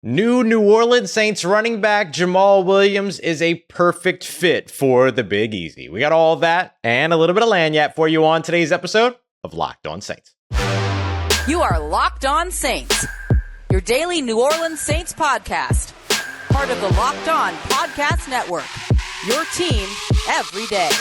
New Orleans Saints running back Jamaal Williams is a perfect fit for the Big Easy. We got all of that and a little bit of lanyard for you on today's episode of Locked On Saints. You are Locked On Saints, your daily New Orleans Saints podcast. Part of the Locked On Podcast Network, your team every day.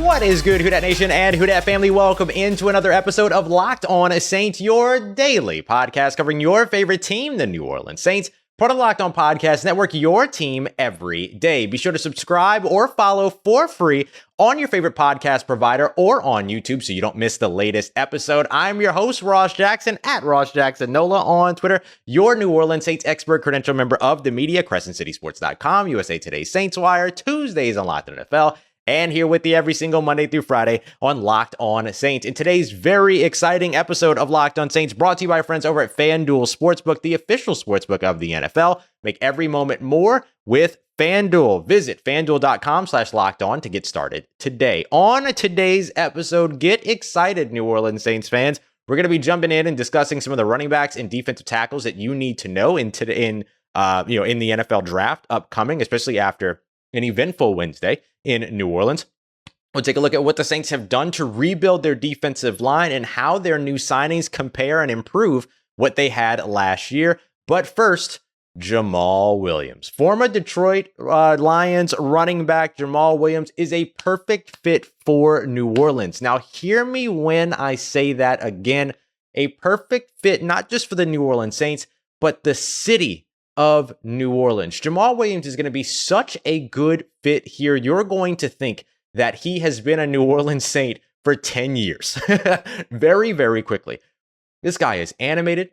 What is good, Who Dat Nation and Who Dat family? Welcome into another episode of Locked On Saints, your daily podcast covering your favorite team, the New Orleans Saints. Part of the Locked On Podcast Network, your team every day. Be sure to subscribe or follow for free on your favorite podcast provider or on YouTube so you don't miss the latest episode. I'm your host, Ross Jackson, at Ross Jackson Nola on Twitter, your New Orleans Saints expert credential member of the media, CrescentCitySports.com, USA Today Saints Wire, Tuesdays on Locked On NFL, and here with you every single Monday through Friday on Locked On Saints. In today's very exciting episode of Locked On Saints, brought to you by our friends over at FanDuel Sportsbook, the official sportsbook of the NFL. Make every moment more with FanDuel. Visit FanDuel.com/LockedOn to get started today. On today's episode, get excited, New Orleans Saints fans. We're going to be jumping in and discussing some of the running backs and defensive tackles that you need to know in the NFL draft upcoming, especially after an eventful Wednesday in New Orleans. We'll take a look at what the Saints have done to rebuild their defensive line and how their new signings compare and improve what they had last year. But first, Jamaal Williams. Former Detroit Lions running back Jamaal Williams is a perfect fit for New Orleans. Now, hear me when I say that again. A perfect fit, not just for the New Orleans Saints, but the city of New Orleans. Jamaal Williams is going to be such a good fit here. You're going to think that he has been a New Orleans Saint for 10 years very, very quickly. This guy is animated.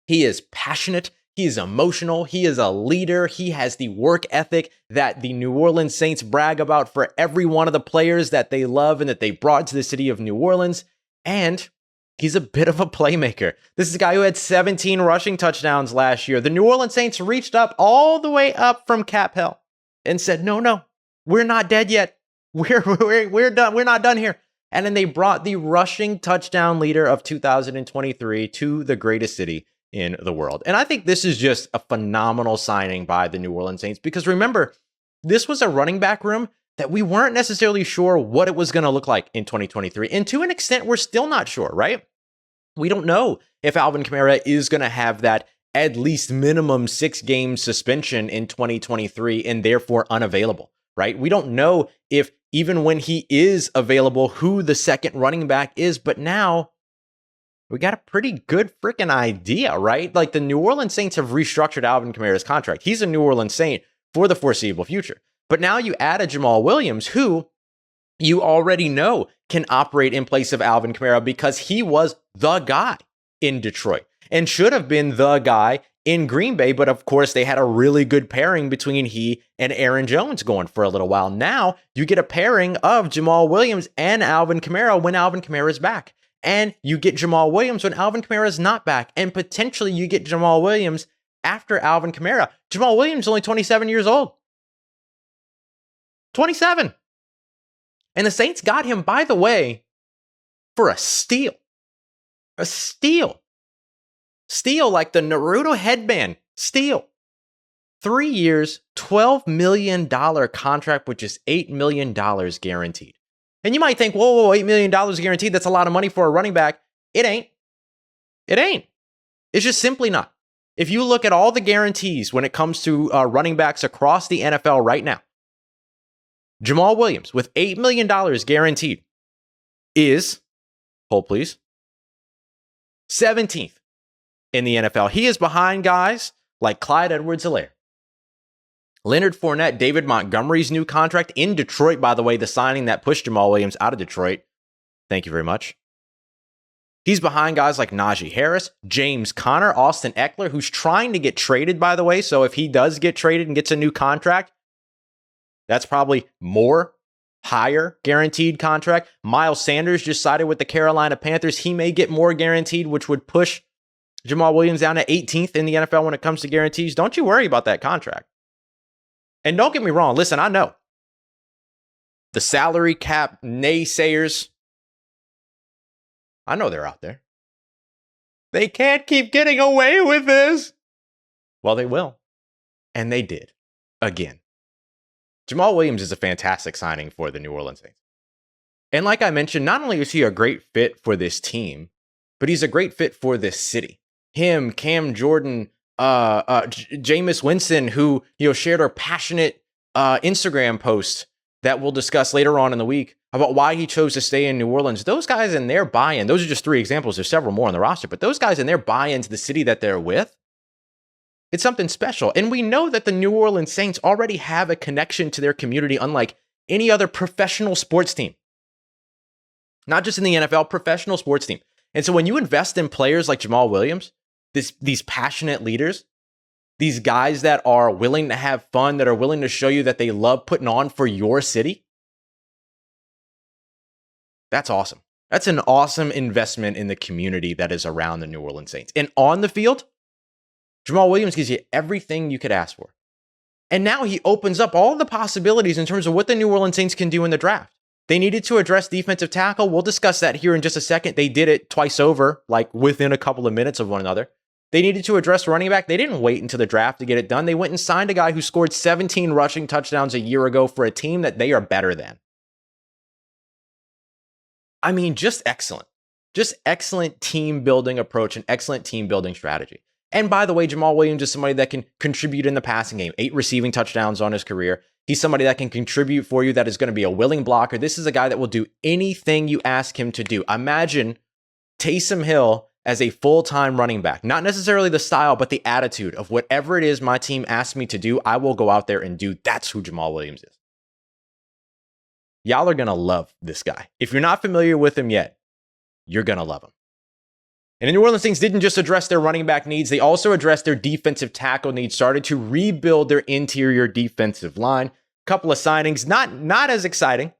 He is passionate. He is emotional. He is a leader. He has the work ethic that the New Orleans Saints brag about for every one of the players that they love and that they brought to the city of New Orleans. And he's a bit of a playmaker. This is a guy who had 17 rushing touchdowns last year. The New Orleans Saints reached up all the way up from cap hell and said, no, we're not dead yet. We're done. We're not done here. And then they brought the rushing touchdown leader of 2023 to the greatest city in the world. And I think this is just a phenomenal signing by the New Orleans Saints because remember, this was a running back room that we weren't necessarily sure what it was going to look like in 2023. And to an extent, we're still not sure, right? We don't know if Alvin Kamara is going to have that at least minimum 6-game suspension in 2023 and therefore unavailable, right? We don't know if even when he is available, who the second running back is. But now we got a pretty good freaking idea, right? Like the New Orleans Saints have restructured Alvin Kamara's contract. He's a New Orleans Saint for the foreseeable future. But now you add a Jamaal Williams who you already know can operate in place of Alvin Kamara because he was the guy in Detroit and should have been the guy in Green Bay. But of course, they had a really good pairing between he and Aaron Jones going for a little while. Now you get a pairing of Jamaal Williams and Alvin Kamara when Alvin Kamara is back. And you get Jamaal Williams when Alvin Kamara is not back. And potentially you get Jamaal Williams after Alvin Kamara. Jamaal Williams is only 27 years old. 27. And the Saints got him, by the way, for a steal. A steal. Steal like the Naruto headband. Steal. 3 years, $12 million contract, which is $8 million guaranteed. And you might think, whoa, $8 million guaranteed, that's a lot of money for a running back. It ain't. It ain't. It's just simply not. If you look at all the guarantees when it comes to running backs across the NFL right now, Jamaal Williams with $8 million guaranteed is, hold please, 17th in the NFL. He is behind guys like Clyde Edwards-Helaire, Leonard Fournette, David Montgomery's new contract in Detroit, by the way, the signing that pushed Jamaal Williams out of Detroit. Thank you very much. He's behind guys like Najee Harris, James Conner, Austin Eckler, who's trying to get traded, by the way. So if he does get traded and gets a new contract, that's probably higher guaranteed contract. Miles Sanders just sided with the Carolina Panthers. He may get more guaranteed, which would push Jamaal Williams down to 18th in the NFL when it comes to guarantees. Don't you worry about that contract. And don't get me wrong. Listen, I know the salary cap naysayers, I know they're out there. They can't keep getting away with this. Well, they will. And they did. Again. Jamaal Williams is a fantastic signing for the New Orleans Saints. And like I mentioned, not only is he a great fit for this team, but he's a great fit for this city. Him, Cam Jordan, Jameis Winston, who shared our passionate Instagram post that we'll discuss later on in the week about why he chose to stay in New Orleans. Those guys in their buy-in, those are just 3 examples. There's several more on the roster, but those guys in their buy-in to the city that they're with, it's something special. And we know that the New Orleans Saints already have a connection to their community unlike any other professional sports team. Not just in the NFL, professional sports team. And so when you invest in players like Jamaal Williams, these passionate leaders, these guys that are willing to have fun, that are willing to show you that they love putting on for your city, that's awesome. That's an awesome investment in the community that is around the New Orleans Saints. And on the field, Jamaal Williams gives you everything you could ask for. And now he opens up all the possibilities in terms of what the New Orleans Saints can do in the draft. They needed to address defensive tackle. We'll discuss that here in just a second. They did it twice over, like within a couple of minutes of one another. They needed to address running back. They didn't wait until the draft to get it done. They went and signed a guy who scored 17 rushing touchdowns a year ago for a team that they are better than. I mean, just excellent. Just excellent team building approach and excellent team building strategy. And by the way, Jamaal Williams is somebody that can contribute in the passing game. 8 receiving touchdowns on his career. He's somebody that can contribute for you, that is going to be a willing blocker. This is a guy that will do anything you ask him to do. Imagine Taysom Hill as a full-time running back. Not necessarily the style, but the attitude of whatever it is my team asks me to do, I will go out there and do. That's who Jamaal Williams is. Y'all are going to love this guy. If you're not familiar with him yet, you're going to love him. And the New Orleans Saints didn't just address their running back needs, they also addressed their defensive tackle needs, started to rebuild their interior defensive line. Couple of signings, not as exciting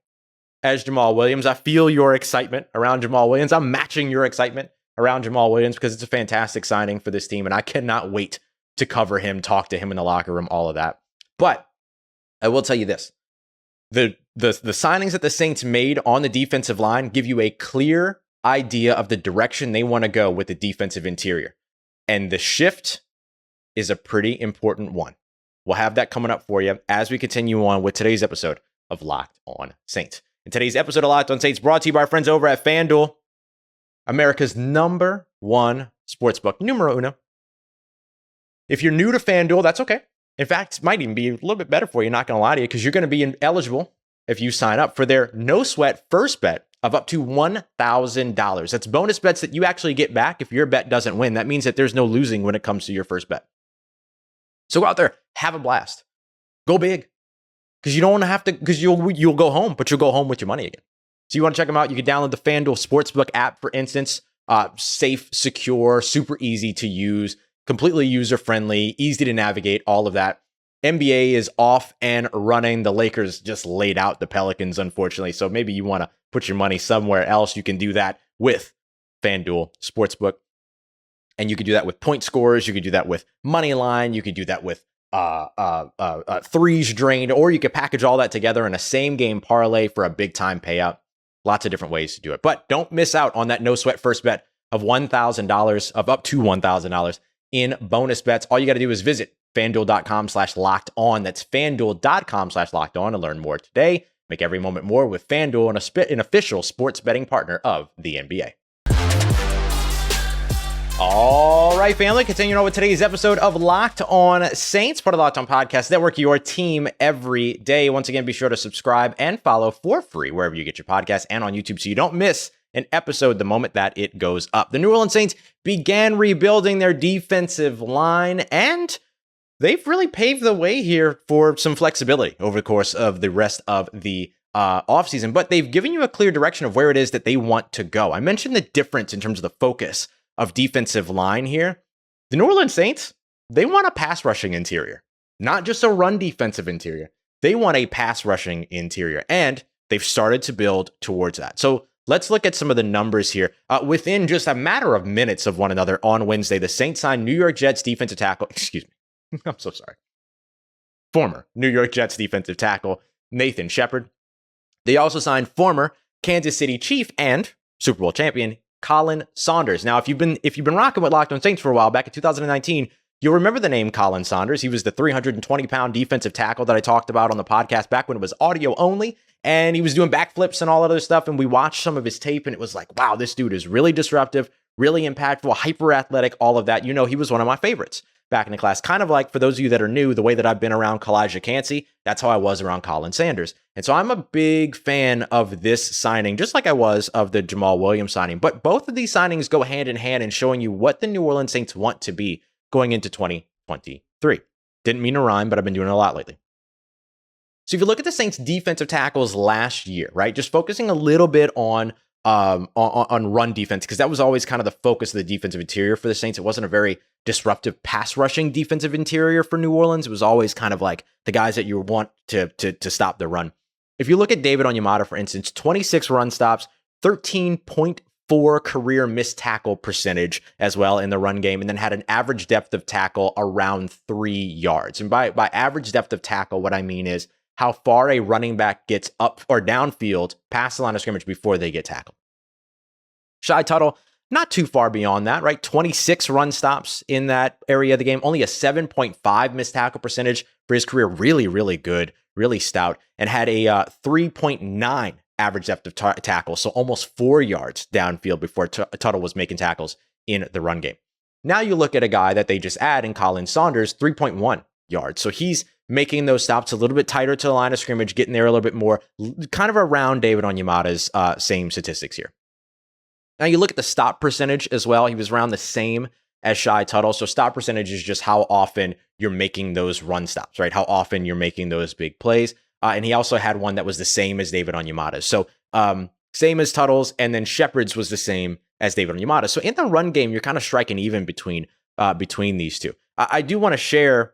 as Jamaal Williams. I feel your excitement around Jamaal Williams. I'm matching your excitement around Jamaal Williams because it's a fantastic signing for this team, and I cannot wait to cover him, talk to him in the locker room, all of that. But I will tell you this. The signings that the Saints made on the defensive line give you a clear idea of the direction they want to go with the defensive interior. And the shift is a pretty important one. We'll have that coming up for you as we continue on with today's episode of Locked On Saints. And today's episode of Locked On Saints brought to you by our friends over at FanDuel, America's #1 sportsbook, numero uno. If you're new to FanDuel, that's okay. In fact, it might even be a little bit better for you, not going to lie to you, because you're going to be eligible if you sign up for their no-sweat first bet of up to $1,000. That's bonus bets that you actually get back if your bet doesn't win. That means that there's no losing when it comes to your first bet. So go out there, have a blast. Go big. Because you don't want to have to, because you'll go home, but you'll go home with your money again. So you want to check them out, you can download the FanDuel Sportsbook app, for instance. Safe, secure, super easy to use, completely user-friendly, easy to navigate, all of that. NBA is off and running. The Lakers just laid out the Pelicans, unfortunately. So maybe you want to put your money somewhere else. You can do that with FanDuel Sportsbook. And you can do that with point scores. You can do that with money line. You can do that with threes drained, or you could package all that together in a same game parlay for a big time payout. Lots of different ways to do it. But don't miss out on that no sweat first bet of $1,000, of up to $1,000 in bonus bets. All you got to do is visit FanDuel.com/locked on. That's FanDuel.com/locked on to learn more today. Make every moment more with FanDuel, an official sports betting partner of the NBA. All right, family, continuing on with today's episode of Locked On Saints, part of the Locked On Podcast Network, your team every day. Once again, be sure to subscribe and follow for free wherever you get your podcasts and on YouTube so you don't miss an episode the moment that it goes up. The New Orleans Saints began rebuilding their defensive line, and they've really paved the way here for some flexibility over the course of the rest of the offseason, but they've given you a clear direction of where it is that they want to go. I mentioned the difference in terms of the focus of defensive line here. The New Orleans Saints, they want a pass rushing interior, not just a run defensive interior. They want a pass rushing interior, and they've started to build towards that. So let's look at some of the numbers here. Within just a matter of minutes of one another on Wednesday, the Saints signed New York Jets defensive tackle, I'm so sorry. Former New York Jets defensive tackle Nathan Shepherd. They also signed former Kansas City Chief and Super Bowl champion Khalen Saunders. Now, if you've been rocking with Locked On Saints for a while, back in 2019, you'll remember the name Khalen Saunders. He was the 320-pound defensive tackle that I talked about on the podcast back when it was audio only, and he was doing backflips and all that other stuff, and we watched some of his tape, and it was like, wow, this dude is really disruptive, really impactful, hyper-athletic, all of that. You know, he was one of my favorites back in the class. Kind of like, for those of you that are new, the way that I've been around Kalijah Cansey, that's how I was around Khalen Saunders. And so I'm a big fan of this signing, just like I was of the Jamaal Williams signing. But both of these signings go hand in hand in showing you what the New Orleans Saints want to be going into 2023. Didn't mean to rhyme, but I've been doing it a lot lately. So if you look at the Saints defensive tackles last year, right, just focusing a little bit on run defense, because that was always kind of the focus of the defensive interior for the Saints. It wasn't a very disruptive pass rushing defensive interior for New Orleans. It was always kind of like the guys that you want to stop the run. If you look at David Onyemata, for instance, 26 run stops, 13.4 career missed tackle percentage as well in the run game, and then had an average depth of tackle around 3 yards. And by average depth of tackle, what I mean is how far a running back gets up or downfield past the line of scrimmage before they get tackled. Shy Tuttle, not too far beyond that, right? 26 run stops in that area of the game, only a 7.5 missed tackle percentage for his career. Really, really good, really stout, and had a 3.9 average depth of tackle, so almost 4 yards downfield before Tuttle was making tackles in the run game. Now you look at a guy that they just add in Khalen Saunders, 3.1 yards. So he's making those stops a little bit tighter to the line of scrimmage, getting there a little bit more, kind of around David Onyemata's same statistics here. Now you look at the stop percentage as well. He was around the same as Shy Tuttle. So stop percentage is just how often you're making those run stops, right? How often you're making those big plays. And he also had one that was the same as David Onyemata's. So same as Tuttle's, and then Shepherd's was the same as David Onyemata. So in the run game, you're kind of striking even between these two. I do want to share,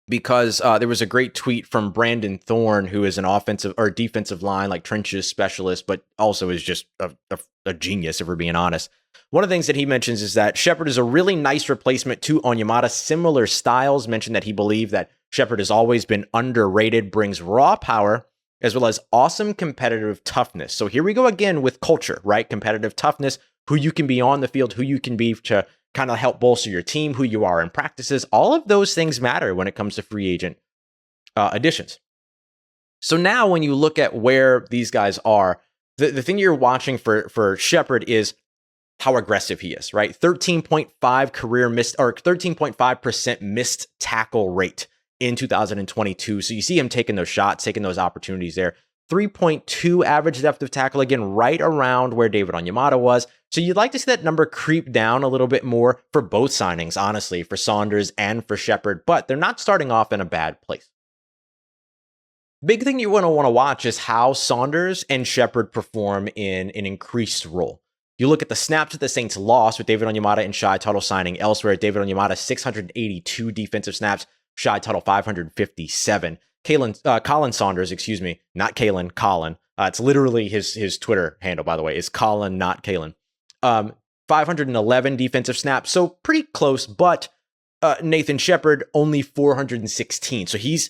because there was a great tweet from Brandon Thorne, who is an offensive or defensive line, like trenches specialist, but also is just a genius, if we're being honest. One of the things that he mentions is that Shepherd is a really nice replacement to Onyemata. Similar styles. Mentioned that he believed that Shepherd has always been underrated, brings raw power, as well as awesome competitive toughness. So here we go again with culture, right? Competitive toughness, who you can be on the field, who you can be to kind of help bolster your team, who you are in practices. All of those things matter when it comes to free agent additions. So now when you look at where these guys are, the thing you're watching for Shepherd is how aggressive he is, right? 13.5 career missed, or 13.5% missed tackle rate in 2022. So you see him taking those shots, taking those opportunities there. 3.2 average depth of tackle, again, right around where David Onyemata was. So you'd like to see that number creep down a little bit more for both signings, honestly, for Saunders and for Shepherd, but they're not starting off in a bad place. Big thing you want to watch is how Saunders and Shepherd perform in an increased role. You look at the snaps that the Saints lost with David Onyemata and Shy Tuttle signing elsewhere. David Onyemata, 682 defensive snaps, Shy Tuttle, 557. Khalen Saunders, excuse me, not Kalen, Colin. It's literally his Twitter handle, by the way, is Colin, not Kalen. 511 defensive snaps, so pretty close, but Nathan Shepherd only 416. So he's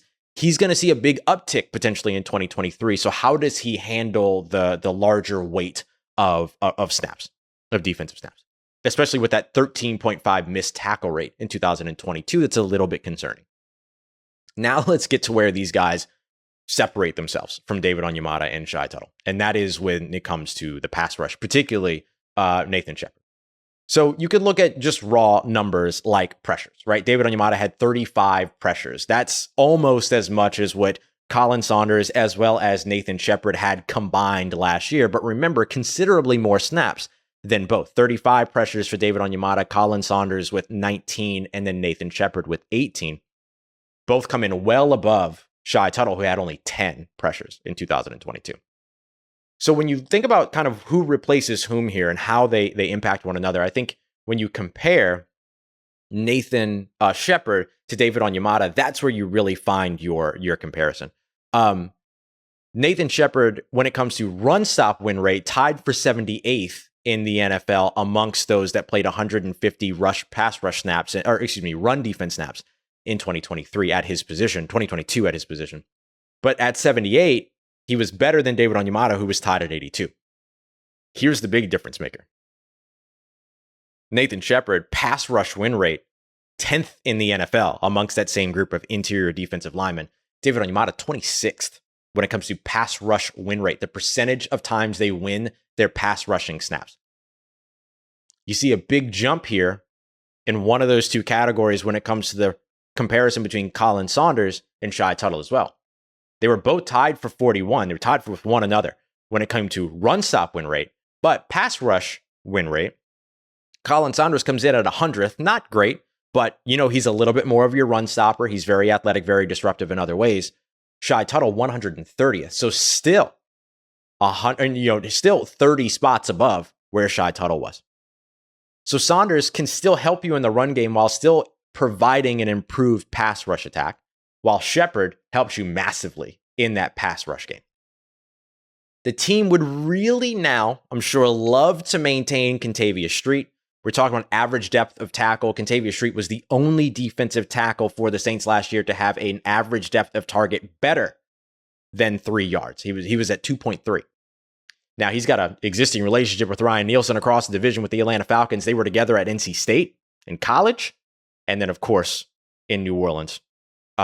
going to see a big uptick potentially in 2023. So how does he handle the larger weight of snaps, of defensive snaps, especially with that 13.5 missed tackle rate in 2022? That's a little bit concerning. Now let's get to where these guys separate themselves from David Onyemata and Shy Tuttle. And that is when it comes to the pass rush, particularly Nathan Shepherd. So you could look at just raw numbers like pressures, right? David Onyemata had 35 pressures. That's almost as much as what Khalen Saunders as well as Nathan Shepherd had combined last year. But remember, considerably more snaps than both. 35 pressures for David Onyemata, Khalen Saunders with 19, and then Nathan Shepherd with 18. Both come in well above Shy Tuttle, who had only 10 pressures in 2022. So when you think about kind of who replaces whom here and how they impact one another, I think when you compare Nathan Shepherd to David Onyemata, that's where you really find your comparison. Nathan Shepherd, when it comes to run stop win rate, tied for 78th in the NFL amongst those that played 150 pass rush snaps, run defense snaps in 2022 at his position. But at 78, He was better than David Onyemata, who was tied at 82. Here's the big difference maker. Nathan Shepherd, pass rush win rate, 10th in the NFL amongst that same group of interior defensive linemen. David Onyemata, 26th when it comes to pass rush win rate, the percentage of times they win their pass rushing snaps. You see a big jump here in one of those two categories when it comes to the comparison between Khalen Saunders and Shy Tuttle as well. They were both tied for 41. They were tied with one another when it came to run stop win rate, but pass rush win rate, Khalen Saunders comes in at 100th. Not great, but he's a little bit more of your run stopper. He's very athletic, very disruptive in other ways. Shy Tuttle 130th. So still still 30 spots above where Shy Tuttle was. So Saunders can still help you in the run game while still providing an improved pass rush attack, while Shepherd helps you massively in that pass rush game. The team would really now, I'm sure, love to maintain Kentavious Street. We're talking about average depth of tackle. Kentavious Street was the only defensive tackle for the Saints last year to have an average depth of target better than 3 yards. He was at 2.3. Now, he's got an existing relationship with Ryan Nielsen across the division with the Atlanta Falcons. They were together at NC State in college, and then, of course, in New Orleans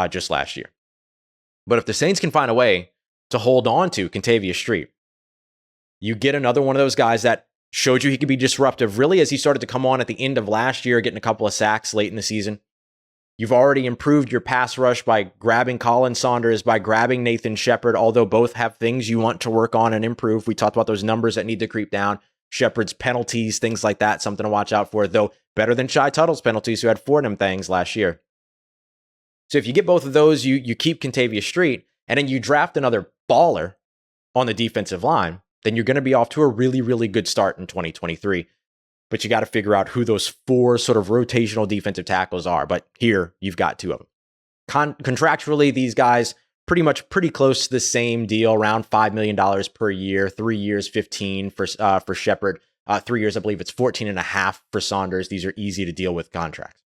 just last year. But if the Saints can find a way to hold on to Kentavious Street, you get another one of those guys that showed you he could be disruptive really as he started to come on at the end of last year, getting a couple of sacks late in the season. You've already improved your pass rush by grabbing Khalen Saunders, by grabbing Nathan Shepherd, although both have things you want to work on and improve. We talked about those numbers that need to creep down. Shepherd's penalties, things like that, something to watch out for, though better than Shy Tuttle's penalties, who had 4 of them things last year. So if you get both of those, you keep Kentavious Street, and then you draft another baller on the defensive line, then you're going to be off to a really, really good start in 2023. But you got to figure out who those 4 sort of rotational defensive tackles are. But here, you've got 2 of them. Contractually, these guys pretty close to the same deal, around $5 million per year, 3 years, 15 for Shepherd. 3 years, I believe it's 14.5 for Saunders. These are easy to deal with contracts.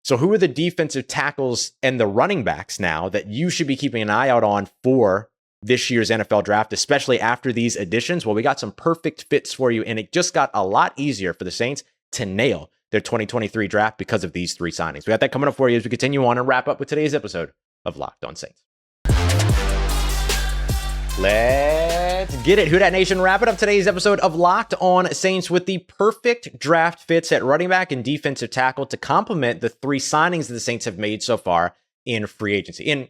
So who are the defensive tackles and the running backs now that you should be keeping an eye out on for this year's NFL draft, especially after these additions? Well, we got some perfect fits for you, and it just got a lot easier for the Saints to nail their 2023 draft because of these 3 signings. We got that coming up for you as we continue on and wrap up with today's episode of Locked On Saints. Let's get it. Who Dat Nation, wrapping up today's episode of Locked On Saints with the perfect draft fits at running back and defensive tackle to complement the 3 signings that the Saints have made so far in free agency, in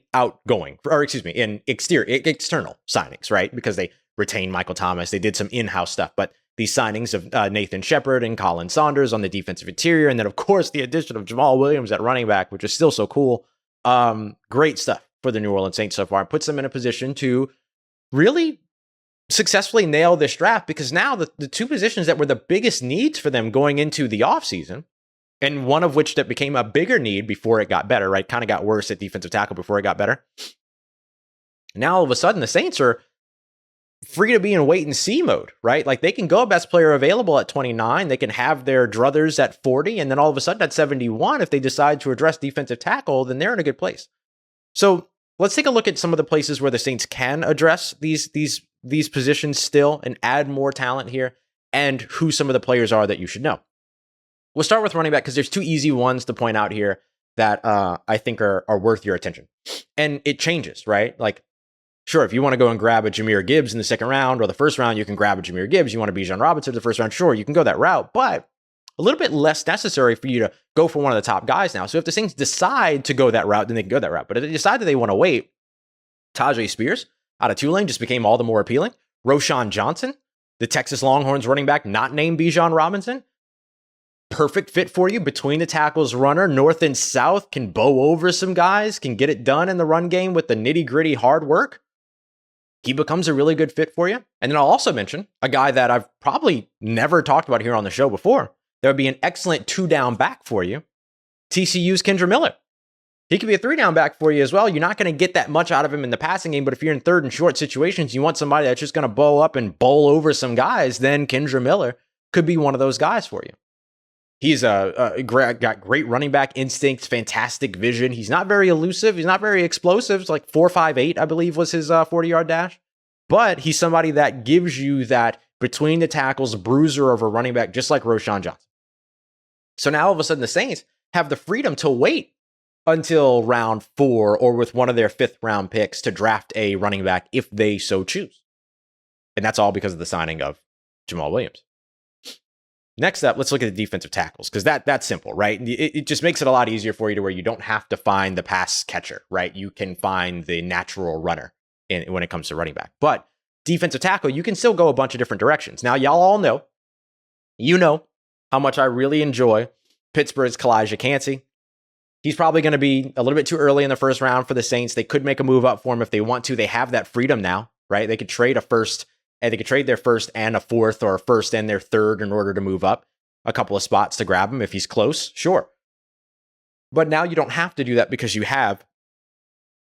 external signings, right? Because they retained Michael Thomas. They did some in-house stuff, but these signings of Nathan Shepherd and Khalen Saunders on the defensive interior, and then, of course, the addition of Jamaal Williams at running back, which is still so cool. Great stuff for the New Orleans Saints so far. It puts them in a position to really successfully nail this draft, because now the 2 positions that were the biggest needs for them going into the offseason, and one of which that became a bigger need before it got better, right? Kind of got worse at defensive tackle before it got better. Now, all of a sudden, the Saints are free to be in wait and see mode, right? Like, they can go best player available at 29. They can have their druthers at 40. And then all of a sudden at 71, if they decide to address defensive tackle, then they're in a good place. So let's take a look at some of the places where the Saints can address these positions still and add more talent here, and who some of the players are that you should know. We'll start with running back because there's 2 easy ones to point out here that I think are worth your attention. And it changes, right? Like, sure, if you want to go and grab a Jahmyr Gibbs in the 2nd round or the 1st round, you can grab a Jahmyr Gibbs. You want to Bijan Robinson in the 1st round, sure, you can go that route, but a little bit less necessary for you to go for one of the top guys now. So if the Saints decide to go that route, then they can go that route. But if they decide that they want to wait, Tajay Spears out of Tulane just became all the more appealing. Roschon Johnson, the Texas Longhorns running back, not named Bijan Robinson, perfect fit for you between the tackles runner, north and south, can bow over some guys, can get it done in the run game with the nitty gritty hard work. He becomes a really good fit for you. And then I'll also mention a guy that I've probably never talked about here on the show before. That would be an excellent 2-down back for you. TCU's Kendre Miller. He could be a 3-down back for you as well. You're not going to get that much out of him in the passing game, but if you're in 3rd and short situations, you want somebody that's just going to bow up and bowl over some guys, then Kendre Miller could be one of those guys for you. He's got great running back instincts, fantastic vision. He's not very elusive. He's not very explosive. It's like 4.58, I believe, was his 40-yard dash. But he's somebody that gives you that between the tackles bruiser of a running back, just like Roschon Johnson. So now all of a sudden the Saints have the freedom to wait until round 4 or with one of their 5th round picks to draft a running back if they so choose. And that's all because of the signing of Jamaal Williams. Next up, let's look at the defensive tackles, because that's simple, right? It just makes it a lot easier for you to where you don't have to find the pass catcher, right? You can find the natural runner when it comes to running back. But defensive tackle, you can still go a bunch of different directions. Now, y'all all know, how much I really enjoy Pittsburgh's Kalijah Kancey. He's probably going to be a little bit too early in the first round for the Saints. They could make a move up for him if they want to. They have that freedom now, right? They could trade a first, and they could trade their first and a 4th, or a first and their 3rd in order to move up a couple of spots to grab him if he's close, sure. But now you don't have to do that because you have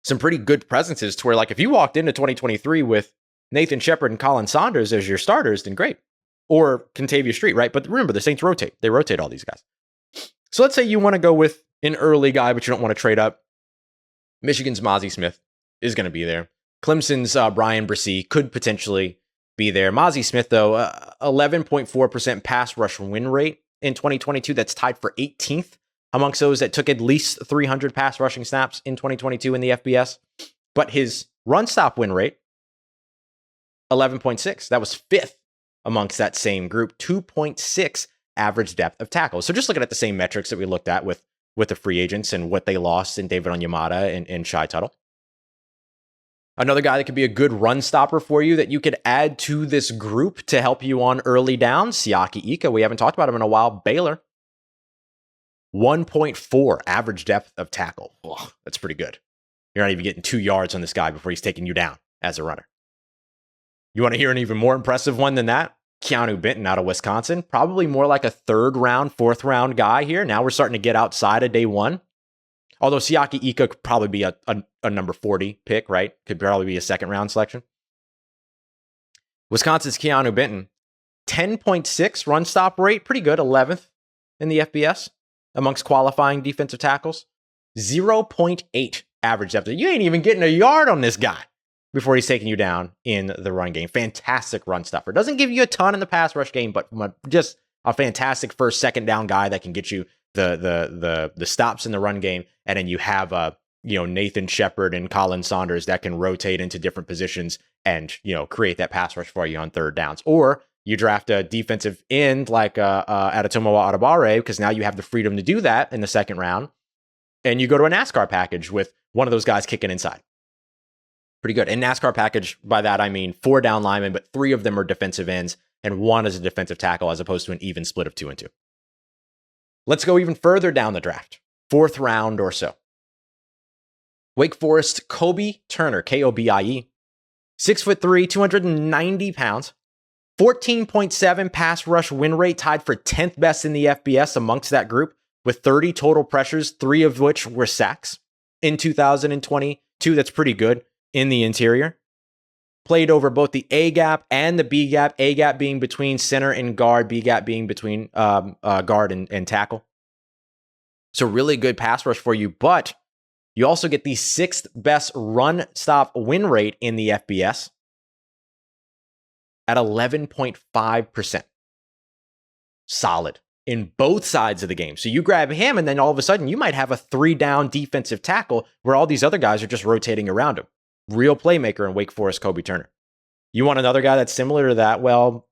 some pretty good presences to where, like, if you walked into 2023 with Nathan Shepherd and Khalen Saunders as your starters, then great. Or Kentavious Street, right? But remember, the Saints rotate. They rotate all these guys. So let's say you want to go with an early guy, but you don't want to trade up. Michigan's Mozzie Smith is going to be there. Clemson's Brian Bresee could potentially be there. Mozzie Smith, though, 11.4% pass rush win rate in 2022. That's tied for 18th amongst those that took at least 300 pass rushing snaps in 2022 in the FBS. But his run stop win rate, 11.6. That was 5th amongst that same group. 2.6 average depth of tackle. So just looking at the same metrics that we looked at with the free agents and what they lost in David Onyemata and Shai Tuttle. Another guy that could be a good run stopper for you that you could add to this group to help you on early downs. Siaki Ika, we haven't talked about him in a while. Baylor, 1.4 average depth of tackle. Ugh, that's pretty good. You're not even getting 2 yards on this guy before he's taking you down as a runner. You want to hear an even more impressive one than that? Keanu Benton out of Wisconsin, probably more like a 3rd round, 4th round guy here. Now we're starting to get outside of day 1. Although Siaki Ika could probably be a number 40 pick, right? Could probably be a 2nd round selection. Wisconsin's Keanu Benton, 10.6 run stop rate, pretty good, 11th in the FBS amongst qualifying defensive tackles. 0.8 average depth. You ain't even getting a yard on this guy before he's taking you down in the run game. Fantastic run stopper. Doesn't give you a ton in the pass rush game, but just a fantastic 1st, 2nd down guy that can get you the stops in the run game. And then you have Nathan Shepherd and Khalen Saunders that can rotate into different positions and create that pass rush for you on 3rd downs. Or you draft a defensive end like Adetomowa Adebawore, because now you have the freedom to do that in the 2nd round. And you go to a NASCAR package with one of those guys kicking inside. Pretty good. In NASCAR package, by that I mean 4 down linemen, but 3 of them are defensive ends and 1 is a defensive tackle as opposed to an even split of 2 and 2. Let's go even further down the draft. 4th round or so. Wake Forest Kobe Turner, Kobie, 6'3", 290 pounds, 14.7 pass rush win rate, tied for 10th best in the FBS amongst that group, with 30 total pressures, 3 of which were sacks in 2022. That's pretty good in the interior. Played over both the A gap and the B gap. A gap being between center and guard, B gap being between guard and tackle. So really good pass rush for you, but you also get the 6th best run stop win rate in the FBS at 11.5%. Solid in both sides of the game. So you grab him, and then all of a sudden you might have a 3-down defensive tackle where all these other guys are just rotating around him. Real playmaker in Wake Forest, Kobe Turner. You want another guy that's similar to that? Well,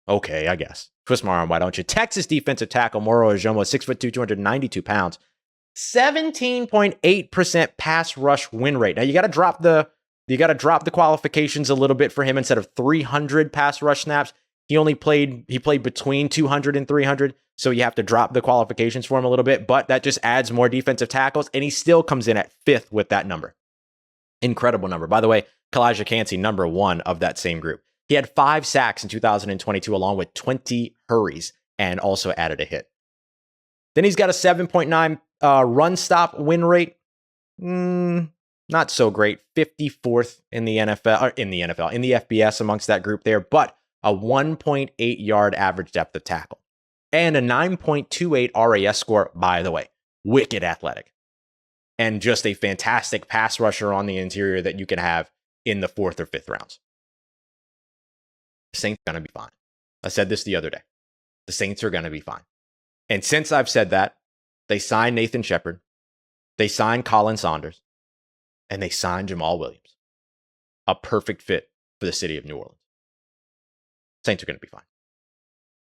okay, I guess. Twist my arm, why don't you? Texas defensive tackle Moro Ojomo, 6'2", 292 pounds. 17.8% pass rush win rate. Now you got to drop the qualifications a little bit for him. Instead of 300 pass rush snaps, he played between 200 and 300. So you have to drop the qualifications for him a little bit, but that just adds more defensive tackles, and he still comes in at 5th with that number. Incredible number. By the way, Kalijah Kancey, number 1 of that same group. He had 5 sacks in 2022, along with 20 hurries, and also added a hit. Then he's got a 7.9 run stop win rate. Not so great. 54th in the NFL, in the FBS amongst that group there, but a 1.8 yard average depth of tackle. and a 9.28 RAS score, by the way. Wicked athletic. And just a fantastic pass rusher on the interior that you can have in the 4th or 5th rounds. The Saints are going to be fine. I said this the other day. The Saints are going to be fine. And since I've said that, they signed Nathan Shepherd, they signed Khalen Saunders, and they signed Jamaal Williams. A perfect fit for the city of New Orleans. Saints are going to be fine.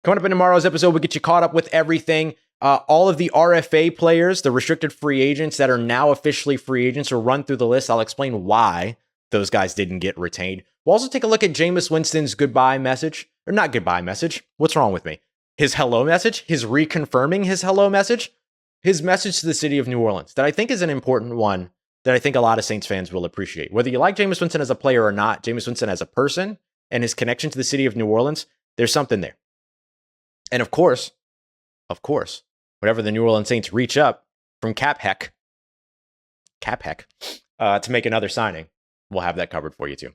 Coming up in tomorrow's episode, we'll get you caught up with everything. All of the RFA players, the restricted free agents that are now officially free agents, will run through the list. I'll explain why those guys didn't get retained. We'll also take a look at Jameis Winston's goodbye message. Or not goodbye message. What's wrong with me? His hello message. His reconfirming his hello message. His message to the city of New Orleans that I think is an important one that I think a lot of Saints fans will appreciate. Whether you like Jameis Winston as a player or not, Jameis Winston as a person and his connection to the city of New Orleans, there's something there. And of course, whenever the New Orleans Saints reach up from cap heck, to make another signing, we'll have that covered for you too.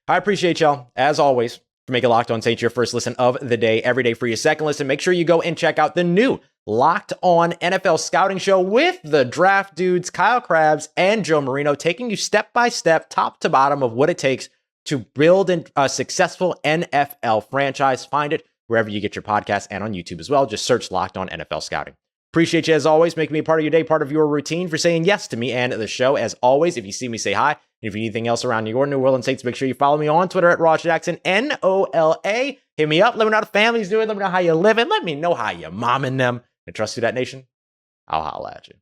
I appreciate y'all, as always, for making Locked On Saints your first listen of the day, every day for your second listen. Make sure you go and check out the new Locked On NFL Scouting Show with the draft dudes, Kyle Krabs and Joe Marino, taking you step by step, top to bottom of what it takes to build a successful NFL franchise. Find it wherever you get your podcasts and on YouTube as well. Just search Locked On NFL Scouting. Appreciate you as always, making me a part of your day, part of your routine, for saying yes to me and the show. As always, if you see me, say hi. And if you need anything else around your New Orleans Saints, make sure you follow me on Twitter at Ross Jackson, NOLA. Hit me up. Let me know how the family's doing. Let me know how you're living. Let me know how you're momming them. And trust Who Dat Nation, I'll holla at you.